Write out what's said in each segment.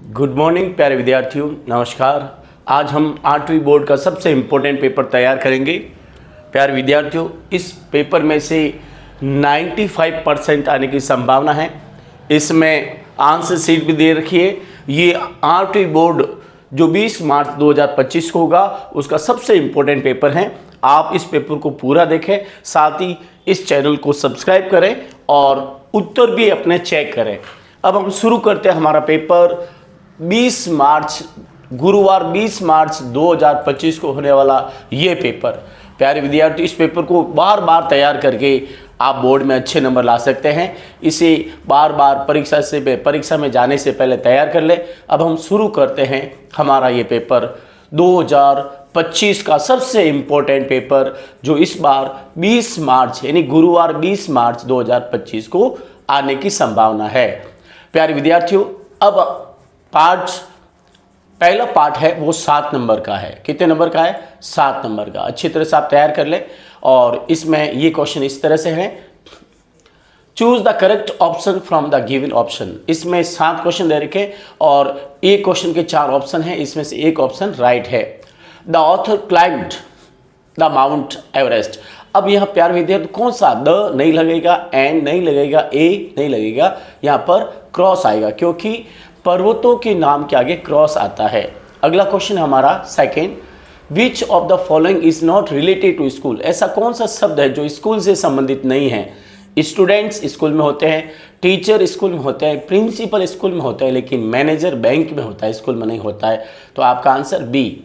Good morning प्यारे विद्यार्थियों, नमस्कार। आज हम 8वीं बोर्ड का सबसे इम्पोर्टेंट पेपर तैयार करेंगे। प्यारे विद्यार्थियों, इस पेपर में से 95% आने की संभावना है। इसमें आंसर शीट भी दे रखी है। ये 8वीं बोर्ड जो 20 मार्च 2025 को होगा उसका सबसे इम्पोर्टेंट पेपर है। आप इस पेपर को पूरा देखें, साथ ही इस चैनल को सब्सक्राइब करें और उत्तर भी अपने चेक करें। अब हम शुरू करते हैं हमारा पेपर। 20 मार्च गुरुवार 20 मार्च 2025 को होने वाला ये पेपर। प्यारे विद्यार्थी, इस पेपर को बार बार तैयार करके आप बोर्ड में अच्छे नंबर ला सकते हैं। इसे बार बार परीक्षा में जाने से पहले तैयार कर ले। अब हम शुरू करते हैं हमारा ये पेपर 2025 का सबसे इम्पोर्टेंट पेपर, जो इस बार 20 मार्च यानी गुरुवार 20 मार्च 2025 को आने की संभावना है। प्यारे विद्यार्थियों, अब पहला पार्ट है वो 7 नंबर का है। कितने नंबर का है? 7 नंबर का। अच्छी तरह से आप तैयार कर ले। और इसमें ये क्वेश्चन इस तरह से है, choose the correct option from the given option. इसमें 7 क्वेश्चन दे रखे और एक क्वेश्चन के 4 ऑप्शन है, इसमें से एक ऑप्शन राइट है। The author climbed the mount Everest. अब यहाँ प्यार विद्यार्थी कौन सा? द नहीं लगेगा, एंड नहीं लगेगा, ए नहीं लगेगा, यहाँ पर क्रॉस आएगा क्योंकि पर्वतों के नाम के आगे क्रॉस आता है। अगला क्वेश्चन हमारा second, which of the following is not related to school. ऐसा कौन सा शब्द है जो स्कूल से संबंधित नहीं है? स्टूडेंट्स स्कूल में होते हैं, टीचर स्कूल में होते हैं, प्रिंसिपल स्कूल में होता है, लेकिन मैनेजर बैंक में होता है, स्कूल में नहीं होता है। तो आपका answer B.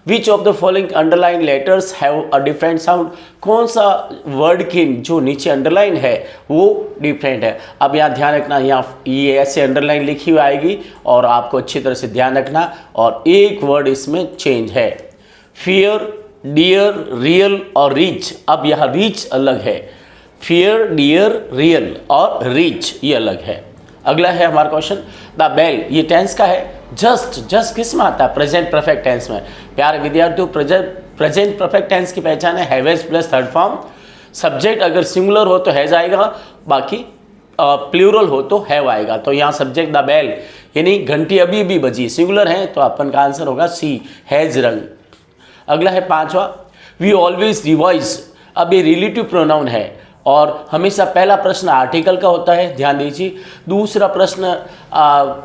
Which of the following underline letters have a different sound. कौन सा वर्ड के जो नीचे अंडरलाइन है वो डिफरेंट है। अब यहाँ ध्यान रखना, यहाँ ये ऐसे अंडरलाइन लिखी हुई आएगी और आपको अच्छी तरह से ध्यान रखना। और एक वर्ड इसमें चेंज है, फियर, डियर, रियल और रीच। अब यहाँ रीच अलग है, फियर, डियर, रियल और रीच ये अलग है। अगला है हमारा क्वेश्चन, द बेल। ये टेंस का है। जस्ट किस में आता है? प्रेजेंट परफेक्ट टेंस में। प्यारे विद्यार्थियों, प्रेजेंट परफेक्ट टेंस की पहचान है हैवेज प्लस थर्ड फॉर्म। सब्जेक्ट अगर सिंगुलर हो तो हैज आएगा, बाकी प्लूरल हो तो हैव आएगा। तो यहाँ सब्जेक्ट द बेल यानी घंटी अभी भी बजी, सिंगुलर है तो अपन का आंसर होगा सी, हैज रंग। अगला है 5वां, वी ऑलवेज रिवाइज। अब ये रिलेटिव प्रोनाउन है और हमेशा पहला प्रश्न आर्टिकल का होता है, ध्यान दीजिए। दूसरा प्रश्न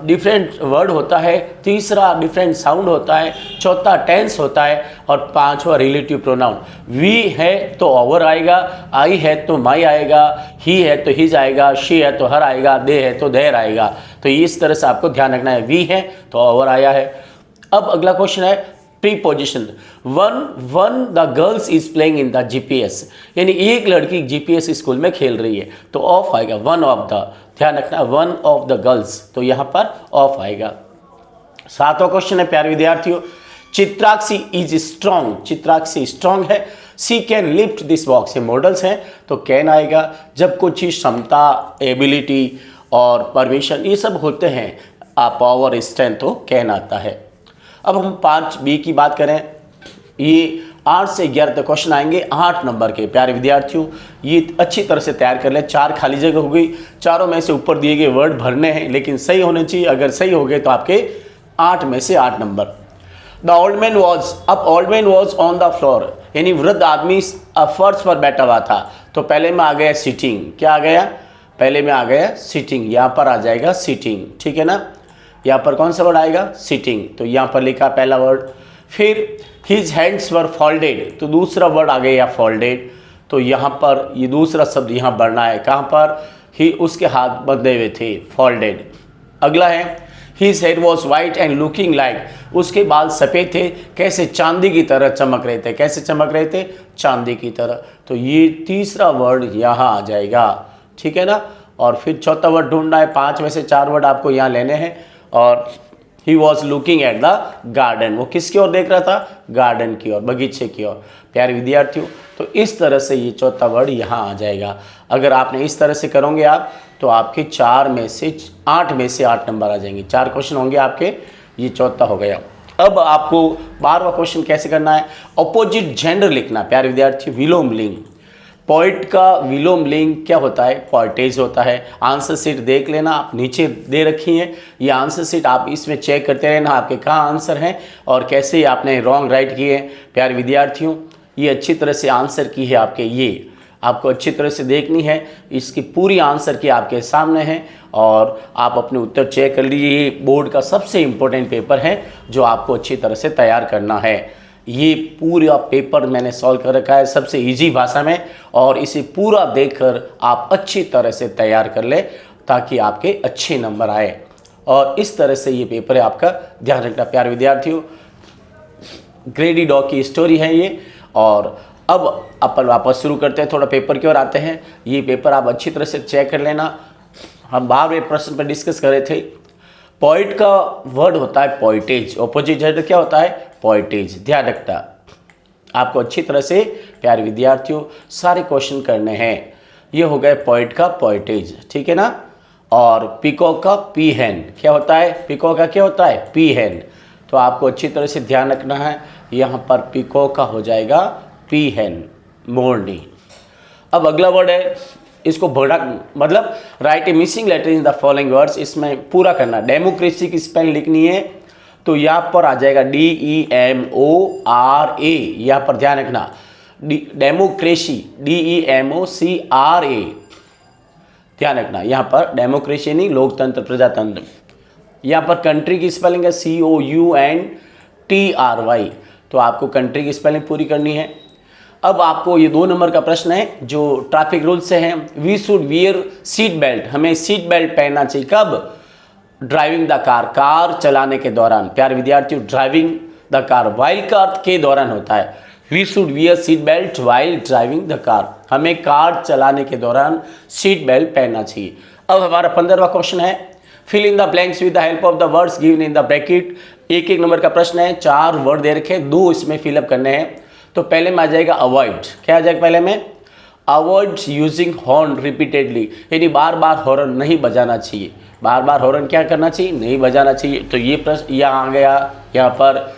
डिफरेंट वर्ड होता है, तीसरा डिफरेंट साउंड होता है, चौथा टेंस होता है और 5वां रिलेटिव प्रोनाउन। वी है तो ओवर आएगा, आई है तो माई आएगा, ही है तो हिज आएगा, शी है तो हर आएगा, दे है तो देर आएगा। तो इस तरह से आपको ध्यान रखना है, वी है तो ओवर आया है। अब अगला क्वेश्चन है preposition. One the girls is playing in the GPS, यानी एक लड़की जीपीएस स्कूल में खेल रही है तो ऑफ आएगा, वन ऑफ द। ध्यान रखना, वन ऑफ द गर्ल्स, तो यहाँ पर ऑफ आएगा। 7वां क्वेश्चन है प्यारे विद्यार्थियों, Chitrakshi is strong. Chitrakshi strong है। सी कैन लिफ्ट दिस बॉक्स, ये मॉडल्स हैं तो कैन आएगा। जब कुछ चीज क्षमता, एबिलिटी और परमिशन ये सब होते हैं, पावर, स्ट्रेंथ, तो कैन आता है। अब हम 5B की बात करें, ये 8 से 11 तक क्वेश्चन आएंगे 8 नंबर के। प्यारे विद्यार्थियों, ये अच्छी तरह से तैयार कर लें। 4 खाली जगह हो गई, चारों में से ऊपर दिए गए वर्ड भरने हैं, लेकिन सही होने चाहिए। अगर सही हो गए तो आपके 8 में से 8 number. The old man was, अब old man was on the floor, यानी वृद्ध आदमी फर्श पर बैठा हुआ था। तो पहले में आ गया सिटिंग। क्या आ गया? पहले में आ गया सिटिंग, यहाँ पर आ जाएगा सिटिंग, ठीक है ना। यहाँ पर कौन सा वर्ड आएगा? सिटिंग, तो यहाँ पर लिखा पहला वर्ड। फिर हिज हैंड्स वर फोल्डेड, तो दूसरा वर्ड आ गया फोल्डेड, तो यहाँ पर ये दूसरा शब्द यहाँ बढ़ना है। कहाँ पर? ही, उसके हाथ बंधे हुए थे, फोल्डेड। अगला है his head was white and looking like, उसके बाल सफ़ेद थे, कैसे? चांदी की तरह चमक रहे थे। कैसे चमक रहे थे? चांदी की तरह। तो ये तीसरा वर्ड यहाँ आ जाएगा, ठीक है ना। और फिर चौथा वर्ड ढूंढना है। 5 में से 4 वर्ड आपको यहाँ लेने हैं। और he was looking at the garden, वो किसकी ओर देख रहा था? गार्डन की ओर, बगीचे की ओर। प्यारे विद्यार्थियों, तो इस तरह से ये चौथा वर्ड यहाँ आ जाएगा। अगर आपने इस तरह से करोगे आप तो आपके 8 में से 8 नंबर आ जाएंगे। 4 क्वेश्चन होंगे आपके, ये चौथा हो गया। अब आपको 12वां क्वेश्चन कैसे करना है? अपोजिट जेंडर लिखना। प्यारे विद्यार्थी, विलोम लिंग। पॉइंट का विलोम लिंग क्या होता है? पॉइंटेज होता है। आंसर शीट देख लेना, आप नीचे दे रखी है ये आंसर शीट, आप इसमें चेक करते रहना आपके कहाँ आंसर हैं और कैसे आपने रॉन्ग राइट किए। प्यारे विद्यार्थियों, ये अच्छी तरह से आंसर की है आपके, ये आपको अच्छी तरह से देखनी है, इसकी पूरी आंसर की आपके सामने है और आप अपने उत्तर चेक कर लीजिए। ये बोर्ड का सबसे इम्पोर्टेंट पेपर है जो आपको अच्छी तरह से तैयार करना है। ये पूरा पेपर मैंने सॉल्व कर रखा है सबसे इजी भाषा में और इसे पूरा देखकर आप अच्छी तरह से तैयार कर ले ताकि आपके अच्छे नंबर आए। और इस तरह से ये पेपर है आपका, ध्यान रखना प्यारे विद्यार्थियों। ग्रेडी डॉग की स्टोरी है ये। और अब अपन वापस शुरू करते हैं, थोड़ा पेपर की ओर आते हैं। ये पेपर आप अच्छी तरह से चेक कर लेना। हम 12वें प्रश्न पर डिस्कस कर रहे थे। पॉइंट का वर्ड होता है पॉइंटेज, ऑपोजिट वर्ड क्या होता है? पॉइंटेज। ध्यान रखना आपको अच्छी तरह से प्यारे विद्यार्थियों सारे क्वेश्चन करने हैं। ये हो गए पॉइंट का पॉइंटेज, ठीक है ना। और पीकॉक का पी हैन क्या होता है? पीकॉक का क्या होता है? पी हैन। तो आपको अच्छी तरह से ध्यान रखना है, यहाँ पर पीकॉक का हो जाएगा पी हैन, मोरनी। अब अगला वर्ड है, इसको बड़ा मतलब write a missing letter in the following words, इसमें पूरा करना। डेमोक्रेसी की स्पेल लिखनी है तो यहाँ पर आ जाएगा DEMORA, यहाँ पर ध्यान रखना डेमोक्रेसी DEMOCRA, ध्यान रखना यहाँ पर डेमोक्रेसी नहीं, लोकतंत्र प्रजातंत्र। यहाँ पर कंट्री की स्पेलिंग है COUNTRY, तो आपको कंट्री की स्पेलिंग पूरी करनी है। अब आपको ये 2 नंबर का प्रश्न है जो ट्रैफिक रूल से है। We should wear seat belt, हमें सीट बेल्ट पहनना चाहिए कब? ड्राइविंग द कार, कार चलाने के दौरान। प्यारे विद्यार्थियों, ड्राइविंग द कार वाइल का अर्थ के दौरान होता है। We should wear seat belt while driving the car, हमें कार चलाने के दौरान सीट बेल्ट पहनना चाहिए। अब हमारा 15वां क्वेश्चन है, fill in the blanks with the help of the words given in the bracket. एक नंबर का प्रश्न है, 4 वर्ड दे रखे, 2 इसमें फिलअप करने हैं। तो पहले में आ जाएगा अवॉइड, क्या आ जाएगा पहले में? अवॉइड यूजिंग हॉर्न रिपीटेडली, यानी बार बार हॉर्न नहीं बजाना चाहिए। बार बार हॉर्न क्या करना चाहिए? नहीं बजाना चाहिए। तो ये प्रश्न यहाँ आ गया। यहाँ पर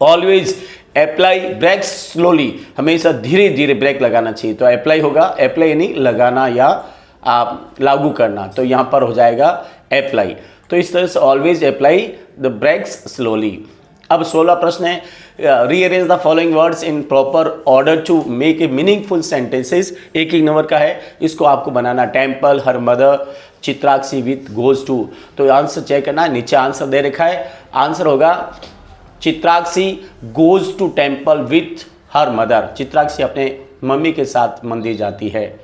ऑलवेज अप्लाई ब्रेक स्लोली, हमेशा धीरे धीरे ब्रेक लगाना चाहिए। तो अप्लाई होगा, अप्लाई यानी लगाना या आप लागू करना, तो यहाँ पर हो जाएगा अप्लाई। तो इस तरह से always apply the brakes slowly. अब 16 प्रश्न है, rearrange the following words in proper order to make a meaningful sentences. एक नंबर का है, इसको आपको बनाना। Temple, her mother, Chitrakshi with goes to. तो आंसर चेक करना, नीचे आंसर दे रखा है। आंसर होगा Chitrakshi goes to temple with her mother, Chitrakshi अपने मम्मी के साथ मंदिर जाती है।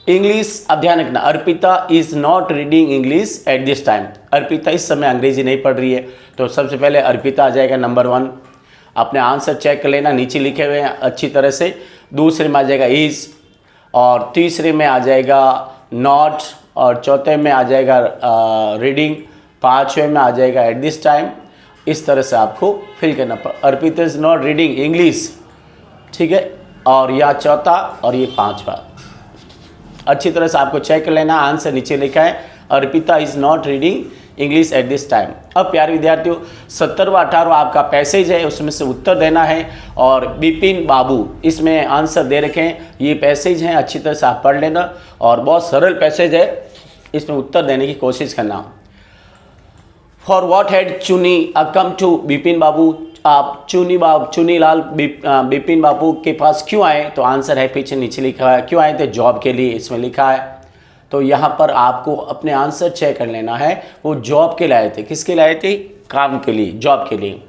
इंग्लिश, अब ध्यान रखना, Arpita is not reading English at this time, Arpita इस समय अंग्रेजी नहीं पढ़ रही है। तो सबसे पहले अर्पिता आ जाएगा नंबर 1। अपने आंसर चेक कर लेना, नीचे लिखे हुए हैं अच्छी तरह से। दूसरे में आ जाएगा इज, और तीसरे में आ जाएगा नॉट, और चौथे में आ जाएगा रीडिंग, 5वें में आ जाएगा एट दिस टाइम। इस तरह से आपको फिल करना। Arpita is not reading English, ठीक है, और यह चौथा और ये 5वां। अच्छी तरह से आपको चेक कर लेना। आंसर नीचे लिखा है, Arpita is not reading English at this time. अब प्यारे विद्यार्थियों, 17वां 18वां आपका पैसेज है, उसमें से उत्तर देना है। और बिपिन बाबू, इसमें आंसर दे रखे हैं, ये पैसेज हैं, अच्छी तरह से आप पढ़ लेना। और बहुत सरल पैसेज है, इसमें उत्तर देने की कोशिश करना। फॉर वॉट हैड चुनी कम टू बिपिन बाबू, आप चुनीलाल बिपिन बाबू के पास क्यों आए? तो आंसर है पीछे नीचे लिखा है, क्यों आए थे? जॉब के लिए, इसमें लिखा है। तो यहाँ पर आपको अपने आंसर चेक कर लेना है, वो जॉब के लिए आए थे। किसके लिए आए थे? काम के लिए, जॉब के लिए।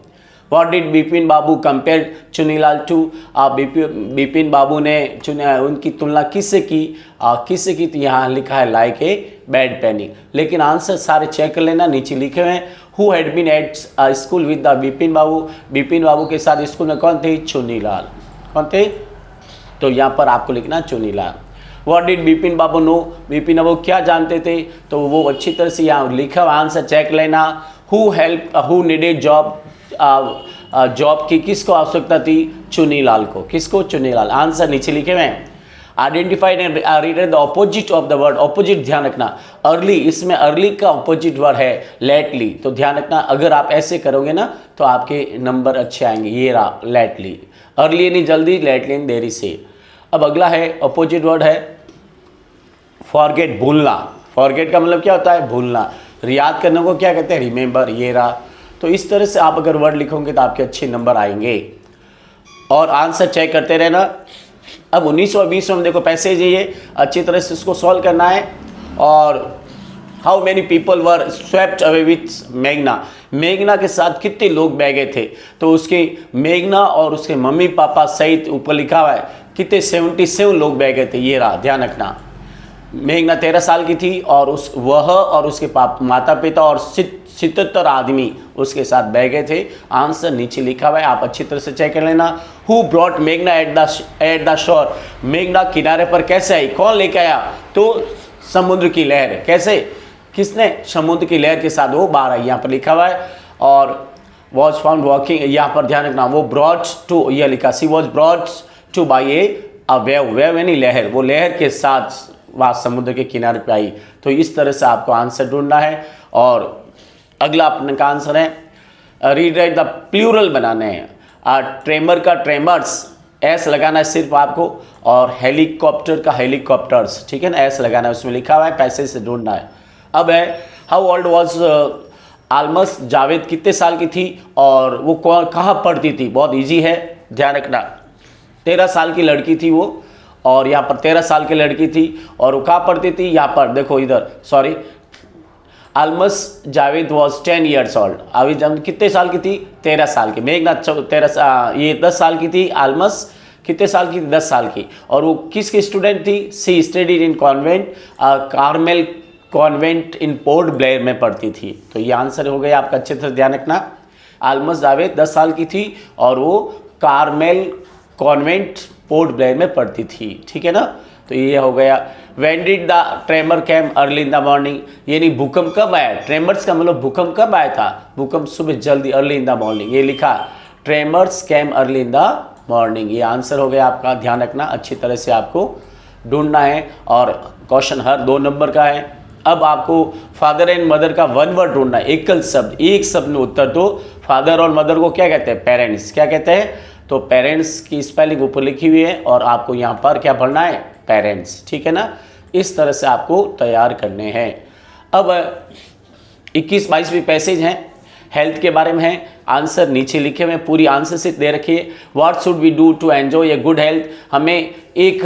What did Bipin Babu compare Chunilal to, Bipin Babu ने उनकी तुलना किससे की? किससे की? तो यहाँ लिखा है लाइक ए बैड पेनी। लेकिन आंसर सारे चेक कर लेना, नीचे लिखे हुए हैं। Who had been at school with the Bipin Babu, Bipin Babu के साथ स्कूल में कौन थे? चुनीलाल। कौन थे? तो यहाँ पर आपको लिखना Chunilal. What did Bipin Babu know, Bipin Babu क्या जानते थे? तो वो अच्छी तरह से यहाँ लिखा हुआ आंसर चेक लेना। हु नीडेड जॉब, जॉब की किसको आवश्यकता थी? चुनीलाल को। किसको? चुनीलाल। आंसर नीचे लिखे हुए हैं। Identified and read the opposite of the word, opposite ध्यान रखना। अर्ली, इसमें अर्ली का ऑपोजिट वर्ड है लेटली, तो ध्यान रखना, अगर आप ऐसे करोगे ना तो आपके नंबर अच्छे आएंगे। ये रहा लेटली, अर्ली यानी जल्दी, लेटली यानी देरी से। अब अगला है अपोजिट वर्ड है फॉरगेट, भूलना। फॉरगेट का मतलब क्या होता है? भूलना। याद करने को क्या कहते हैं? रिमेंबर, ये रहा। तो इस तरह से आप अगर वर्ड लिखोगे तो आपके अच्छे नंबर आएंगे। और आंसर चेक करते रहना। अब 19 और 20 में देखो पैसेज है ये, अच्छी तरह से इसको सॉल्व करना है। और how many people were swept away with मेघना, मेघना के साथ कितने लोग बह गए थे? तो उसके मेघना और उसके मम्मी पापा सहित ऊपर लिखा हुआ है कितने, 77 लोग बह गए थे। ये रहा, ध्यान रखना। मेघना 13 साल की थी और वह और उसके माता पिता और 77 आदमी उसके साथ बह गए थे। आंसर नीचे लिखा हुआ है, आप अच्छी तरह से चेक कर लेना। हु ब्रॉट मेघना एट द शोर, मेघना किनारे पर कैसे आई? कौन लेके आया? तो समुद्र की लहर। कैसे? किसने? समुद्र की लहर के साथ वो बाहर आई, यहाँ पर लिखा हुआ है। और वॉज फाउंड वॉकिंग, यहाँ पर ध्यान रखना, वो ब्रॉट टू, यह लिखा she was brought to by a wave, wave यानी लहर, वो लहर के साथ वहाँ समुद्र के किनारे पे आई। तो इस तरह से आपको आंसर ढूंढना है। और अगला अपने का आंसर है रीड राइट द प्लूरल बनाने हैं। ट्रेमर का ट्रेमर्स, एस लगाना है सिर्फ आपको। और हेलीकॉप्टर का हेलीकॉप्टर्स, ठीक है ना, एस लगाना है, उसमें लिखा हुआ है, पैसे से ढूंढना है। अब है हाउ ओल्ड वॉज आलमस, जावेद कितने साल की थी और वो कहाँ पढ़ती थी? बहुत ईजी है, ध्यान रखना। 13 साल की लड़की थी वो, और यहाँ पर 13 साल की लड़की थी और वो कहाँ पढ़ती थी? यहाँ पर देखो इधर, sorry, Almas Javed was 10 years old. अभी जब कितने साल की थी? 13 साल की। मेघना 13, ये 10 साल की थी। आलमस कितने साल की? 10 साल की। और वो किसकी स्टूडेंट थी? She studied in convent Carmel convent in Port Blair में पढ़ती थी। तो ये आंसर हो गया आपका, अच्छे तरह ध्यान रखना। आलमस जावेद 10 साल की थी और वो कार्मेल कॉन्वेंट पोर्ट ब्लेयर में पढ़ती थी, ठीक है ना। तो ये हो गया। When did the tremor came early in the morning, यानी भूकंप कब आया? ट्रेमर्स का मतलब भूकंप कब आया था? भूकंप सुबह जल्दी, अर्ली इन द मॉर्निंग, ये लिखा tremors came early in the morning. ये आंसर हो गया आपका, ध्यान रखना, अच्छी तरह से आपको ढूंढना है। और क्वेश्चन हर 2 नंबर का है। अब आपको फादर एंड मदर का वन वर्ड ढूंढना है, एकल शब्द, एक शब्द में उत्तर दो। फादर और मदर को क्या कहते हैं? पेरेंट्स। क्या कहते हैं? तो पेरेंट्स की स्पेलिंग ऊपर लिखी हुई है और आपको यहाँ पर क्या भरना है? पेरेंट्स, ठीक है ना। इस तरह से आपको तैयार करने हैं। अब 21-22 भी पैसेज हैं, हेल्थ के बारे में है। आंसर नीचे लिखे हुए, पूरी आंसर से दे रखिए। What should we do to enjoy a good health, हमें एक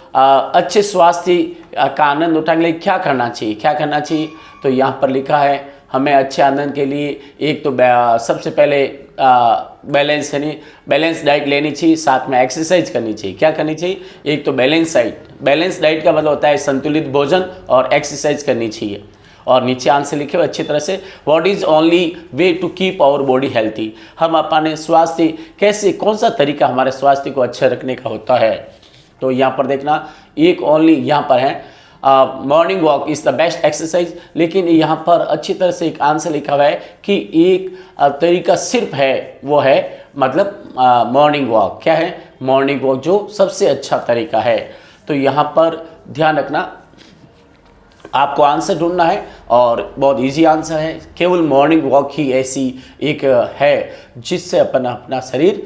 अच्छे स्वास्थ्य का आनंद उठाने के लिए क्या करना चाहिए? क्या करना चाहिए? तो यहाँ पर लिखा है हमें अच्छे आनंद के लिए एक तो सबसे पहले बैलेंस डाइट लेनी चाहिए, साथ में एक्सरसाइज करनी चाहिए। क्या करनी चाहिए? एक तो बैलेंस डाइट का मतलब होता है संतुलित भोजन, और एक्सरसाइज करनी चाहिए। और नीचे आंसर लिखे हुए अच्छी तरह से, what is only way to keep our body healthy, हम अपने स्वास्थ्य कैसे, कौन सा तरीका हमारे स्वास्थ्य को अच्छा रखने का होता है? तो यहाँ पर देखना, एक ओनली यहाँ पर है morning walk is the best exercise, लेकिन यहाँ पर अच्छी तरह से एक आंसर लिखा हुआ है कि एक तरीका सिर्फ है, वो है मतलब मॉर्निंग वॉक। क्या है? मॉर्निंग वॉक जो सबसे अच्छा तरीका है। तो यहाँ पर ध्यान रखना, आपको आंसर ढूंढना है और बहुत इजी आंसर है। केवल मॉर्निंग वॉक ही ऐसी एक है जिससे अपन अपना शरीर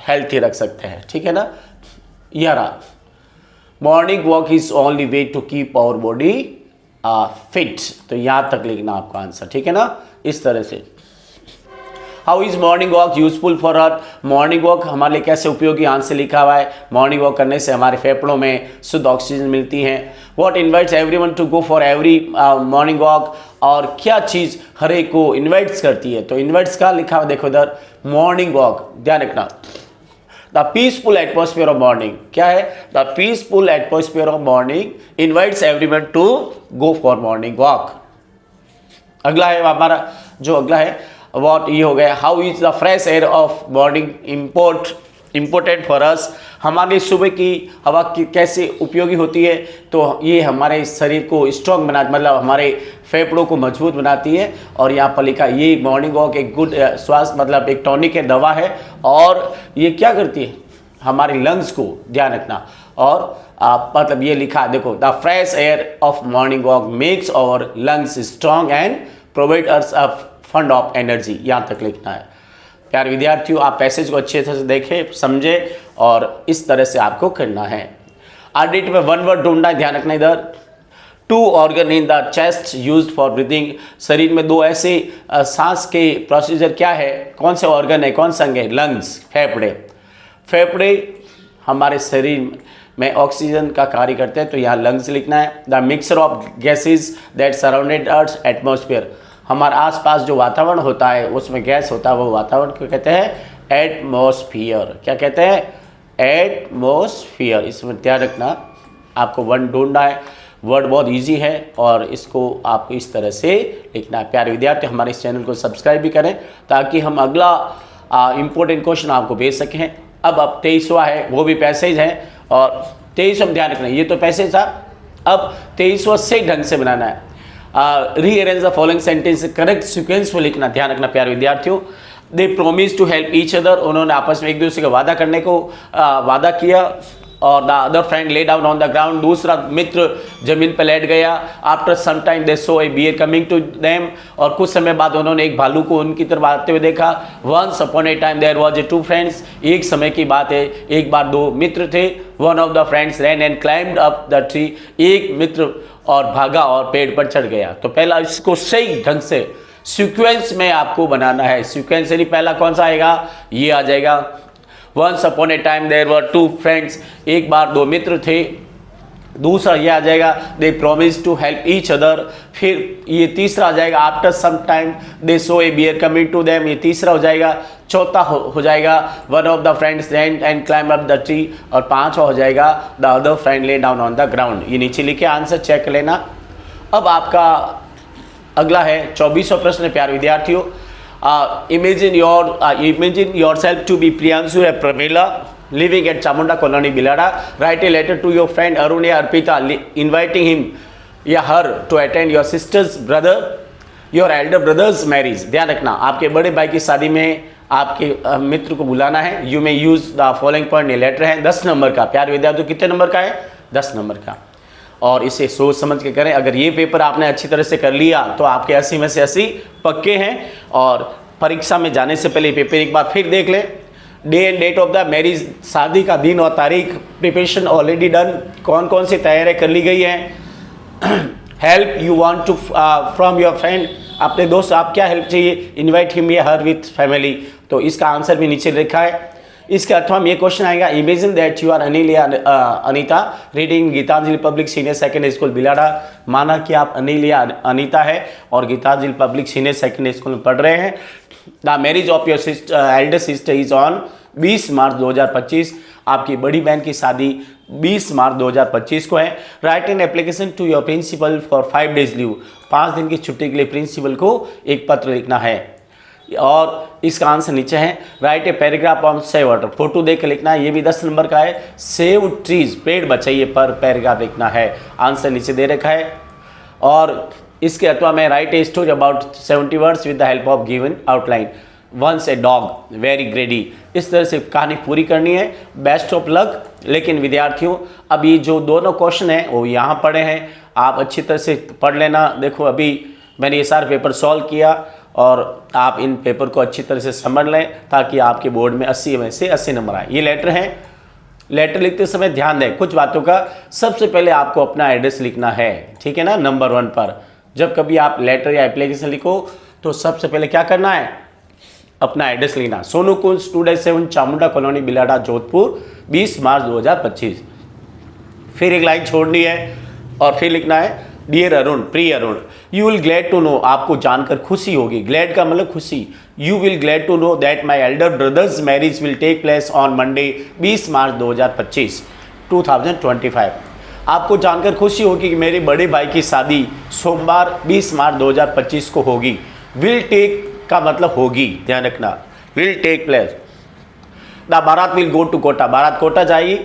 हेल्थी रख सकते हैं, ठीक है ना। यह रहा, morning walk is only way to keep our body fit. तो यहाँ तक लिखना आपका आंसर, ठीक है ना, इस तरह से। How is morning walk useful for uh, morning walk हमारे लिए कैसे उपयोगी? आंसर लिखा हुआ है, मॉर्निंग वॉक करने से हमारे फेफड़ों में शुद्ध ऑक्सीजन मिलती है। What invites everyone to go for every morning walk, और क्या चीज़ हर एक को इन्वाइट्स करती है? तो इन्वाइट्स का लिखा हुआ देखो इधर, मॉर्निंग वॉक, ध्यान रखना। The peaceful atmosphere of morning, क्या है? The peaceful atmosphere of morning invites everyone to go for morning walk. अगला है हमारा, जो अगला है व्हाट, ये हो गया, how is the fresh air of morning important for us, हमारी सुबह की हवा की कैसे उपयोगी होती है? तो ये हमारे शरीर को स्ट्रॉन्ग बना, मतलब हमारे फेफड़ों को मजबूत बनाती है। और यहाँ पर लिखा, ये मॉर्निंग वॉक एक गुड स्वास्थ्य, मतलब एक टॉनिक है, दवा है। और ये क्या करती है? हमारे लंग्स को, ध्यान रखना। और मतलब ये लिखा देखो, the fresh air of morning walk makes our lungs strong and provide us a fund of energy. यहाँ तक लिखना है। प्यारे विद्यार्थियों, आप पैसेज को अच्छे से देखें, समझें और इस तरह से आपको करना है। ऑडिट में वन वर्ड ढूंढना है, ध्यान रखना इधर। 2 organ in the chest used for breathing. शरीर में 2 ऐसे सांस के प्रोसीजर क्या है, कौन से ऑर्गन है, कौन सा अंग है? लंग्स, फेफड़े। फेफड़े हमारे शरीर में ऑक्सीजन का कार्य करते हैं, तो यहाँ लंग्स लिखना है। The mixture of gases that surrounded earth atmosphere. हमारा आसपास जो वातावरण होता है उसमें गैस होता है, वो वातावरण को कहते हैं एटमॉस्फियर। क्या कहते हैं? एटमॉस्फियर। इसमें ध्यान रखना, आपको वर्ड ढूंढना है। वर्ड बहुत इजी है और इसको आपको इस तरह से लिखना है। प्यारे विद्यार्थी, हमारे इस चैनल को सब्सक्राइब भी करें ताकि हम अगला इम्पोर्टेंट क्वेश्चन आपको भेज सकें। अब 23वां है, वो भी पैसेज है, और 23वां ध्यान रखना, ये तो पैसेज था। अब 23वां सही ढंग से बनाना है। Rearrange the following sentence, correct sequence में लिखना। ध्यान रखना प्यारे विद्यार्थियों। They promise to help each other, उन्होंने आपस में एक दूसरे का वादा करने को वादा किया। और the other friend lay down on the ground, दूसरा मित्र जमीन पर लेट गया। After some time they saw a bear coming to them, और कुछ समय बाद उन्होंने एक भालू को उनकी तरफ आते हुए देखा। Once upon a time there was a 2 friends, एक समय की बात है, एक बार 2 मित्र थे। One of the friends ran and climbed up the tree, एक मित्र और भागा और पेड़ पर चढ़ गया। तो पहला इसको सही ढंग से सीक्वेंस में आपको बनाना है। सीक्वेंस यानी पहला कौन सा आएगा? ये आ जाएगा। Once upon a time there were 2 friends, एक बार 2 मित्र थे। दूसरा ये आ जाएगा they promise to help each other. फिर ये तीसरा आ जाएगा after some time they saw a bear coming to them, ये तीसरा हो जाएगा। चौथा हो जाएगा one of the friends ran and climb up the tree, और पांचवा हो जाएगा the other friend lay down on the ground. ये नीचे लिखे आंसर चेक कर लेना। अब आपका अगला है 24वां प्रश्न। प्यारे विद्यार्थियों, imagine yourself to be Priyanshu or Pramila living at Chamunda Colony, Bilada. Write a letter to your friend Arun or Arpita inviting him या her to attend your sister's brother, your elder brother's marriage. ध्यान रखना, आपके बड़े भाई की शादी में आपके मित्र को बुलाना है। You may use the following point. ये लेटर है 10 नंबर का। प्यारे विद्यार्थियों, कितने नंबर का है? 10 नंबर का। और इसे सोच समझ के करें। अगर ये पेपर आपने अच्छी तरह से कर लिया तो आपके 80 में से 80 पक्के हैं। और परीक्षा में जाने से पहले पेपर एक बार फिर देख लें। Day and date of the marriage, शादी का दिन और तारीख। प्रिपरेशन ऑलरेडी डन, कौन कौन सी तैयारियाँ कर ली गई हैं। Help you want to from your friend, अपने दोस्त आप क्या हेल्प चाहिए? इन्वाइट हिम या हर विथ फैमिली। तो इसका आंसर भी नीचे लिखा है। इसके अथवा में ये क्वेश्चन आएगा, imagine that you are Anil या Anita reading Gitanjali public senior secondary school Bilara. माना कि आप अनिल या अनीता है और Gitanjali public senior secondary school में पढ़ रहे हैं। The marriage of your elder sister is on 20 March 2025। आपकी बड़ी बहन की शादी 20 मार्च 2025 को है। Write an application to your principal for 5 days leave. 5 दिन की छुट्टी के लिए प्रिंसिपल को एक पत्र लिखना है। और इसका आंसर नीचे है। Right a paragraph on save water, photo देख के लिखना है। ये भी 10 नंबर का है। सेव ट्रीज, पेड़ बचाइए पर पैराग्राफ लिखना है। आंसर नीचे दे रखा है। और इसके अथवा में write a story about 70 words with the help of given outline. Once a dog very greedy. इस तरह से कहानी पूरी करनी है। Best of luck. लेकिन विद्यार्थियों, अब ये जो दोनों क्वेश्चन हैं वो यहाँ पढ़े हैं, आप अच्छी तरह से पढ़ लेना। देखो, अभी मैंने ये सारे पेपर सॉल्व किया और आप इन पेपर को अच्छी तरह से समझ लें ताकि आपके बोर्ड में 80 में से 80 नंबर आए। ये लेटर हैं। लेटर लिखते समय ध्यान दें कुछ बातों का। सबसे पहले आपको अपना एड्रेस लिखना है, ठीक है ना, नंबर 1 पर। जब कभी आप लेटर या एप्लीकेशन लिखो तो सबसे पहले क्या करना है? अपना एड्रेस लिखना। सोनू कुंज 2-7 चामुंडा कॉलोनी, बिलाड़ा, जोधपुर, 20 मार्च 2025। फिर एक लाइन छोड़नी है और फिर लिखना है डियर अरुण, प्रिय Arun, you will glad to know, आपको जानकर खुशी होगी। ग्लैड का मतलब खुशी। You will glad to know that my elder brother's marriage will take place on Monday 20 March 2025। आपको जानकर खुशी होगी कि मेरे बड़े भाई की शादी सोमवार 20 मार्च 2025 को होगी। विल टेक का मतलब होगी, ध्यान रखना। Will take place. The baraat will go to Kota, बारात कोटा जाएगी।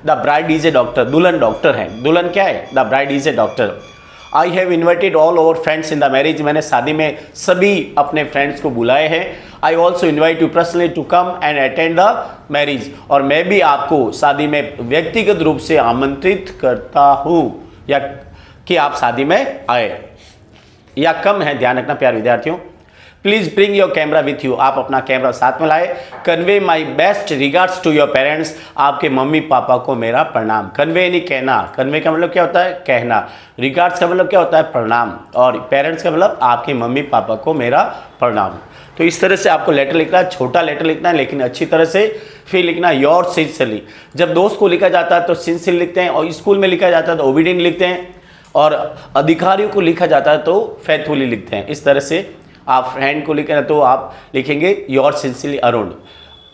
The bride is a doctor, दुल्हन डॉक्टर है। दुल्हन क्या है? The bride is a doctor. I have invited all over friends in the marriage, मैंने शादी में सभी अपने फ्रेंड्स को बुलाए हैं। I also invite you personally to come and attend the marriage, और मैं भी आपको शादी में व्यक्तिगत रूप से आमंत्रित करता हूँ या कि आप शादी में आए। या कम है, ध्यान रखना प्यारे विद्यार्थियों। Please bring your camera with you, आप अपना कैमरा साथ में लाए। Convey my best regards to your parents, आपके मम्मी पापा को मेरा प्रणाम। कन्वे यानी कहना, कन्वे का मतलब क्या होता है? कहना। रिगार्ड्स का मतलब क्या होता है? प्रणाम। और पेरेंट्स का मतलब आपके मम्मी पापा को मेरा प्रणाम। तो इस तरह से आपको लेटर लिखना है, छोटा लेटर लिखना है लेकिन अच्छी तरह से। फिर लिखना है योर सिंसियरली। जब दोस्त को लिखा जाता है तो सिंसियर लिखते हैं, और स्कूल में लिखा जाता है तो ओबीडिएंट लिखते हैं, और अधिकारियों को लिखा जाता है तो फेथफुली लिखते हैं। इस तरह से आप फ्रेंड को लिखें तो आप लिखेंगे योर सिंसियरली अरुण।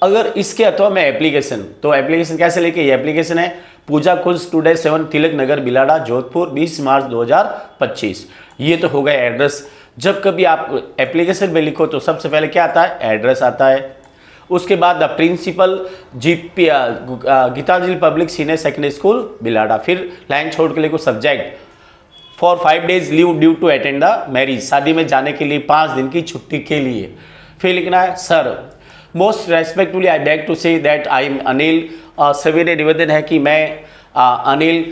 अगर इसके अथवा में एप्लीकेशन, तो एप्लीकेशन कैसे लिखे? ये एप्लीकेशन है पूजा कुंज स्टूडियो 7 तिलक नगर बिलाड़ा जोधपुर 20 मार्च 2025। ये तो हो गया एड्रेस। जब कभी आप एप्लीकेशन में लिखो तो सबसे पहले क्या आता है? एड्रेस आता है। उसके बाद the principal GP Gitanjali public senior secondary school Bilara. फिर लाइन छोड़ के लिखो subject for 5 days leave due to attend the marriage, शादी में जाने के लिए 5 दिन की छुट्टी के लिए। फिर लिखना है sir most respectfully I beg to say that I am Anil. सवेरे निवेदन है कि मैं अनिल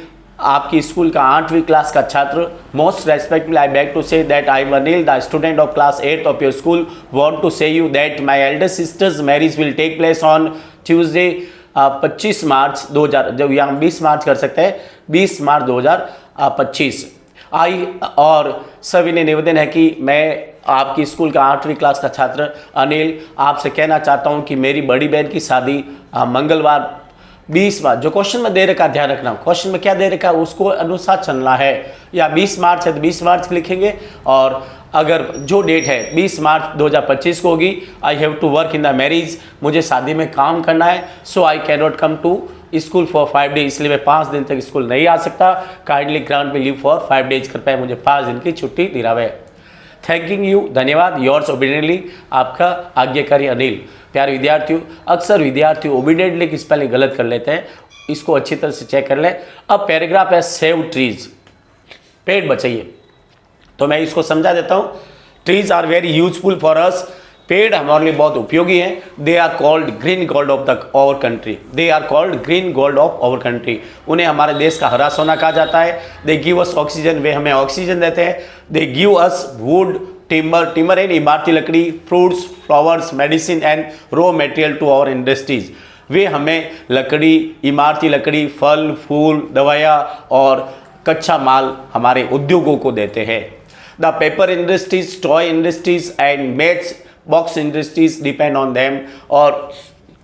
आपकी स्कूल का 8वीं क्लास का छात्र। Most respectfully I beg to say that I am Anil the student of class 8th of your school. Want to say you that my elder sister's marriage will take place on Tuesday 25 March 2000, जब यहाँ 20 मार्च कर सकते हैं, 20 March 2025। आई और सभी ने निवेदन है कि मैं आपकी स्कूल का 8वीं क्लास का छात्र अनिल आपसे कहना चाहता हूं कि मेरी बड़ी बहन की शादी मंगलवार 20 मार्च, जो क्वेश्चन में दे रखा ध्यान रखना, क्वेश्चन में क्या दे रखा है उसको अनुसार चलना है। या 20 मार्च है तो 20 मार्च लिखेंगे, और अगर जो डेट है 20 मार्च 2025 को होगी, I have to work in the marriage, मुझे शादी में काम करना है, so I can not come to school for 5 days, इसलिए मैं 5 दिन तक स्कूल नहीं आ सकता। Kindly grant me leave for 5 days, कृपया मुझे 5 दिन की छुट्टी दिलावे। थैंकिंग यू, धन्यवाद। योर्स ओबीडिएंटली, आपका आज्ञाकारी अनिल। प्यारे विद्यार्थियों, अक्सर विद्यार्थी ओबीडिएंटली की स्पेलिंग गलत कर लेते हैं, इसको अच्छी तरह से चेक कर लें। अब पैराग्राफ है सेव ट्रीज, पेड़ बचाइए, तो मैं इसको समझा देता हूँ। Trees are very useful for us, पेड़ हमारे लिए बहुत उपयोगी हैं। They are called green gold of the our country, they are called green gold of our country, उन्हें हमारे देश का हरा सोना कहा जाता है। दे गिव अस ऑक्सीजन, वे हमें ऑक्सीजन देते हैं। They give us wood, timber, timber and इमारती लकड़ी, fruits, flowers, medicine and raw material to our industries, वे हमें लकड़ी, इमारती लकड़ी, फल फूल, दवाइयाँ और कच्चा माल हमारे उद्योगों को देते हैं। The paper industries, toy industries and match box industries depend on them, और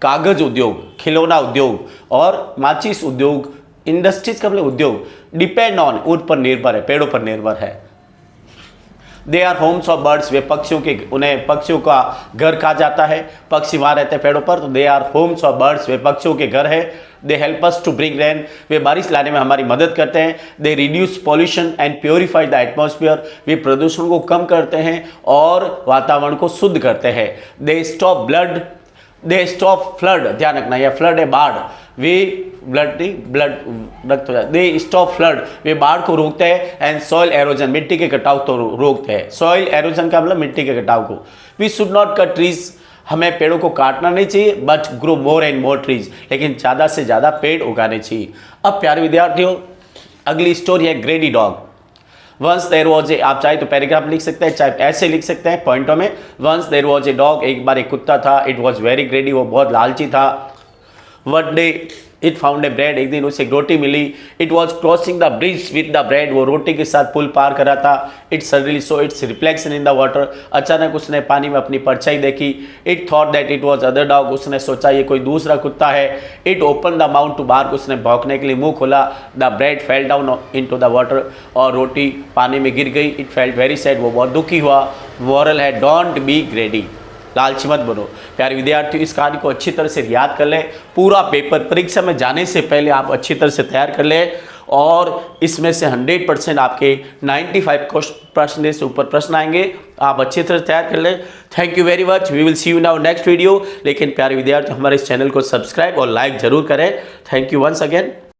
कागज उद्योग, खिलौना उद्योग और माचिस उद्योग, इंडस्ट्रीज का मतलब उद्योग, डिपेंड ऑन, उन पर निर्भर है, पेड़ों पर निर्भर है। They are homes of birds, वे पक्षियों के, उन्हें पक्षियों का घर कहा जाता है, पक्षी वहाँ रहते हैं पेड़ों पर, तो they are homes of birds, वे पक्षियों के घर है। They help us to bring rain, वे बारिश लाने में हमारी मदद करते हैं। They reduce pollution and purify the atmosphere, वे प्रदूषण को कम करते हैं और वातावरण को शुद्ध करते हैं। They stop blood, they stop flood, ध्यान रखना यह फ्लड है बाढ़, वे ब्लड रक्त हो जाए। दे स्टॉप फ्लड, वे बाढ़ को रोकते हैं। एंड सॉइल एरोजन, मिट्टी के कटाव को रोकते हैं। सॉइल एरोजन का मतलब मिट्टी के कटाव को। We should not cut trees, हमें पेड़ों को काटना नहीं चाहिए, but grow more and more trees, लेकिन ज़्यादा से ज़्यादा पेड़ उगाने चाहिए। अब प्यारे विद्यार्थियों, अगली स्टोरी है greedy dog. Once there was a, आप चाहे तो पैराग्राफ लिख सकते हैं, चाहे ऐसे लिख सकते हैं पॉइंटों में। Once there was a dog, एक बार एक कुत्ता था। इट वॉज वेरी ग्रेडी, वो बहुत लालची था। One day it found a bread, एक दिन उसे एक रोटी मिली। It was crossing the bridge with the bread, वो रोटी के साथ पुल पार कर रहा था। It suddenly saw its reflection in the water, अचानक उसने पानी में अपनी परछाई देखी। It thought that it was other dog, उसने सोचा ये कोई दूसरा कुत्ता है। It open the mouth to bark, उसने भौंकने के लिए मुंह खोला। The bread fell down into the water, और रोटी पानी में गिर गई। इट फेल्ट वेरी सैड, वो बहुत दुखी हुआ। मोरल है डोंट बी ग्रेडी, लालची मत बनो। प्यारे विद्यार्थियों, इस कहानी को अच्छी तरह से याद कर लें। पूरा पेपर परीक्षा में जाने से पहले आप अच्छी तरह से तैयार कर लें, और इसमें से 100% आपके 95% से ऊपर प्रश्न आएंगे। आप अच्छी तरह से तैयार कर लें। Thank you very much, we will see you in our next video. लेकिन प्यारे विद्यार्थी, हमारे इस चैनल को सब्सक्राइब और लाइक जरूर करें। Thank you once again.